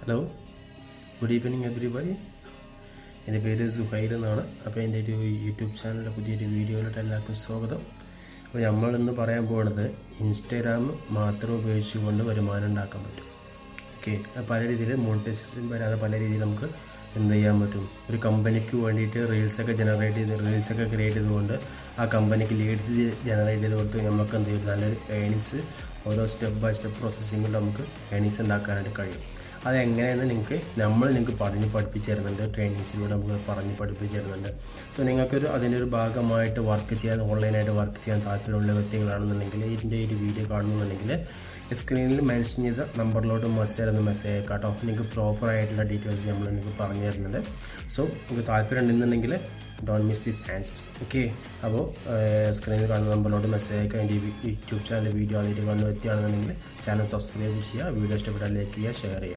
Hello, good evening everybody. എൻ്റെ പേര് സുഹൈൽ എന്നാണ്. അപ്പോൾ എൻ്റെ ഒരു യൂട്യൂബ് ചാനലിലെ പുതിയൊരു വീഡിയോയിലോട്ട് എല്ലാവർക്കും സ്വാഗതം. അപ്പോൾ നമ്മളിന്ന് പറയാൻ പോകുന്നത് ഇൻസ്റ്റാഗ്രാം മാത്രം ഉപയോഗിച്ചുകൊണ്ട് വരുമാനം ഉണ്ടാക്കാൻ പറ്റും. ഓക്കെ, പല രീതിയിൽ മോണിറ്റൈസേഷൻ വരാതെ പല രീതിയിൽ നമുക്ക് എന്ത് ചെയ്യാൻ പറ്റും. ഒരു കമ്പനിക്ക് വേണ്ടിയിട്ട് റീൽസൊക്കെ ക്രിയേറ്റ് ചെയ്തുകൊണ്ട് ആ കമ്പനിക്ക് ലീഡ്സ് ജനറേറ്റ് ചെയ്ത് കൊടുത്ത് നമുക്ക് എന്ത് ചെയ്യും, നല്ലൊരു ഏണിങ്സ് ഓരോ സ്റ്റെപ്പ് ബൈ സ്റ്റെപ്പ് പ്രോസസ്സിങ്ങിൽ നമുക്ക് ഏണിങ്സ് ഉണ്ടാക്കാനായിട്ട് കഴിയും. അതെങ്ങനെയെന്ന് നിങ്ങൾക്ക് പറഞ്ഞ് പഠിപ്പിച്ച് തരുന്നുണ്ട്. ട്രെയിനിങ്സിലൂടെ നമുക്ക് പറഞ്ഞ് പഠിപ്പിച്ച് തരുന്നുണ്ട്. സോ നിങ്ങൾക്കൊരു അതിൻ്റെ ഒരു ഭാഗമായിട്ട് വർക്ക് ചെയ്യാൻ, ഓൺലൈനായിട്ട് വർക്ക് ചെയ്യാൻ താല്പര്യമുള്ള വ്യക്തികളാണെന്നുണ്ടെങ്കിൽ ഇതിൻ്റെ ഒരു വീഡിയോ കാണുന്നുണ്ടെങ്കിൽ സ്ക്രീനിൽ മെൻഷൻ ചെയ്ത നമ്പറിലോട്ട് മെസ്സേജ് അയക്കാട്ടോ. നിങ്ങൾക്ക് പ്രോപ്പറായിട്ടുള്ള ഡീറ്റെയിൽസ് നിങ്ങൾക്ക് പറഞ്ഞു തരുന്നുണ്ട്. സോ നിങ്ങൾക്ക് താല്പര്യം ഉണ്ടെന്നുണ്ടെങ്കിൽ don't miss this chance. Okay, അപ്പോൾ സ്ക്രീനിൽ കാണുന്ന നമ്പറിലോട്ട് മെസ്സേജ് അയക്കുക. എൻ്റെ യൂട്യൂബ് ചാനൽ വീഡിയോ ആദ്യമായിട്ട് കാണുന്ന വ്യക്തിയാണെന്നുണ്ടെങ്കിൽ ചാനൽ സബ്സ്ക്രൈബ് ചെയ്യുക. വീഡിയോ ഇഷ്ടപ്പെട്ടാൽ ലൈക്ക് ചെയ്യുക, ഷെയർ ചെയ്യുക.